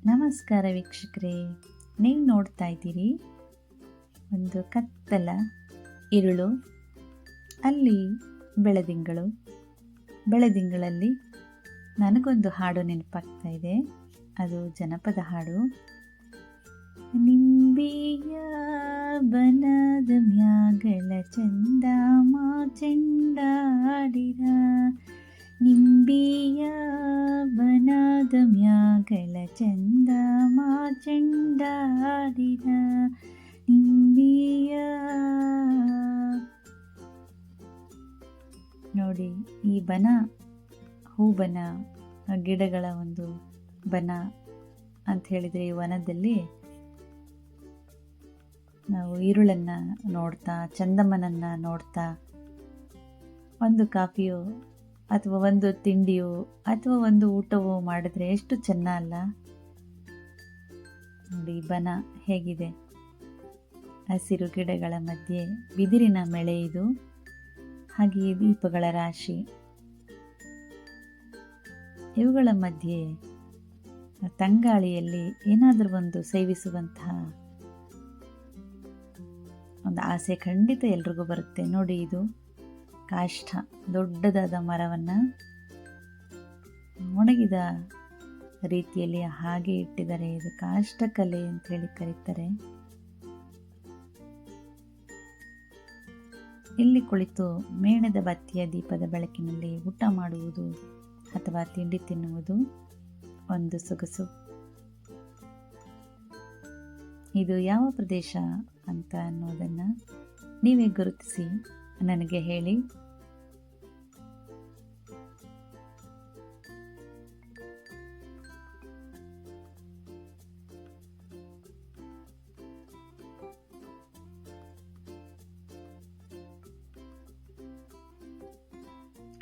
ನಮಸ್ಕಾರ ವೀಕ್ಷಕರೇ, ನೀವು ನೋಡ್ತಾ ಇದ್ದೀರಿ ಒಂದು ಕತ್ತಲ ഇരുಳು, ಅಲ್ಲಿ ಬೆಳದಿಂಗಳು. ಬೆಳದಿಂಗಳಲ್ಲಿ ನನಗೊಂದು ಹಾಡು ನೆನಪಾಗ್ತಾ ಇದೆ. ಅದು ಜನಪದ ಹಾಡು. ನಿಂಬಿಯ ಬನದ ಮ್ಯಾಗಳ ಚಂದಾಮ ಚೆಂಡಾಡಿದ, ನಿಂಬಿಯ ಬನದ ಮ್ಯಾಗಳ ಚಂದಾಮ ಚೆಂಡಾಡಿದ, ನಿಂಬಿಯ. ನೋಡಿ, ಈ ಬನ ಹೂಬನ, ಗಿಡಗಳ ಒಂದು ಬನ ಅಂತ ಹೇಳಿದರೆ, ಈ ವನದಲ್ಲಿ ನಾವು ഇരുಳನ್ನು ನೋಡ್ತಾ, ಚಂದಮ್ಮನನ್ನು ನೋಡ್ತಾ, ಒಂದು ಕಾಫಿಯೋ ಅಥವಾ ಒಂದು ತಿಂಡಿಯೋ ಅಥವಾ ಒಂದು ಊಟವೋ ಮಾಡಿದ್ರೆ ಎಷ್ಟು ಚೆನ್ನ ಅಲ್ಲ. ನೋಡಿ, ಬನ ಹೇಗಿದೆ, ಹಸಿರು ಗಿಡಗಳ ಮಧ್ಯೆ ಬಿದಿರಿನ ಮೇಳೆ ಇದು, ಹಾಗೆಯೇ ದೀಪಗಳ ರಾಶಿ. ಇವುಗಳ ಮಧ್ಯೆ ತಂಗಾಳಿಯಲ್ಲಿ ಏನಾದರೂ ಒಂದು ಸೇವಿಸುವಂತಹ ಒಂದು ಆಸೆ ಖಂಡಿತ ಎಲ್ರಿಗೂ ಬರುತ್ತೆ. ನೋಡಿ, ಇದು ಕಾಷ್ಠ, ದೊಡ್ಡದಾದ ಮರವನ್ನು ಒಣಗಿದ ರೀತಿಯಲ್ಲಿ ಹಾಗೆ ಇಟ್ಟಿದ್ದಾರೆ. ಇದು ಕಾಷ್ಠಕಲೆ ಅಂತ ಹೇಳಿ ಕರೀತಾರೆ. ಇಲ್ಲಿ ಕುಳಿತು ಮೇಣದ ಬತ್ತಿಯ ದೀಪದ ಬೆಳಕಿನಲ್ಲಿ ಊಟ ಮಾಡುವುದು ಅಥವಾ ತಿಂಡಿ ತಿನ್ನುವುದು ಒಂದು ಸೊಗಸು. ಇದು ಯಾವ ಪ್ರದೇಶ ಅಂತ ಅನ್ನೋದನ್ನು ನೀವೇ ಗುರುತಿಸಿ ನನಗೆ ಹೇಳಿ.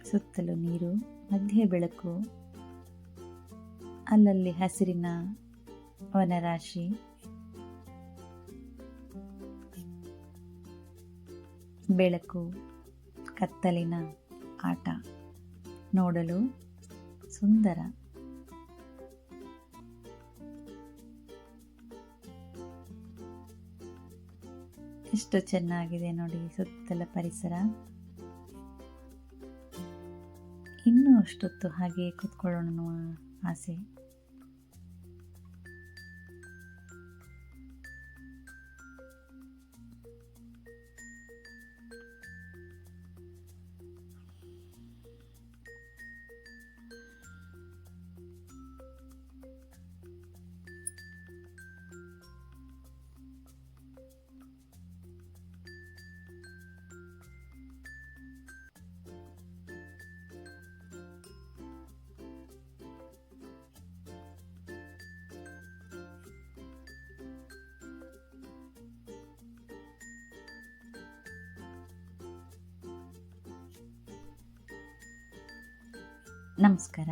ಸುತ್ತಲೂ ನೀರು, ಮಧ್ಯೆ ಬೆಳಕು, ಅಲ್ಲಲ್ಲಿ ಹಸಿರಿನ ವನರಾಶಿ. ಬೆಳಕು, ಕತ್ತಲಿನ ಆಟ ನೋಡಲು ಸುಂದರ. ಎಷ್ಟು ಚೆನ್ನಾಗಿದೆ ನೋಡಿ ಸುತ್ತಲ ಪರಿಸರ. ಇನ್ನೂ ಅಷ್ಟೊತ್ತು ಹಾಗೆ ಕೂತ್ಕೊಳ್ಳೋಣ ಅನ್ನುವ ಆಸೆ. ನಮಸ್ಕಾರ.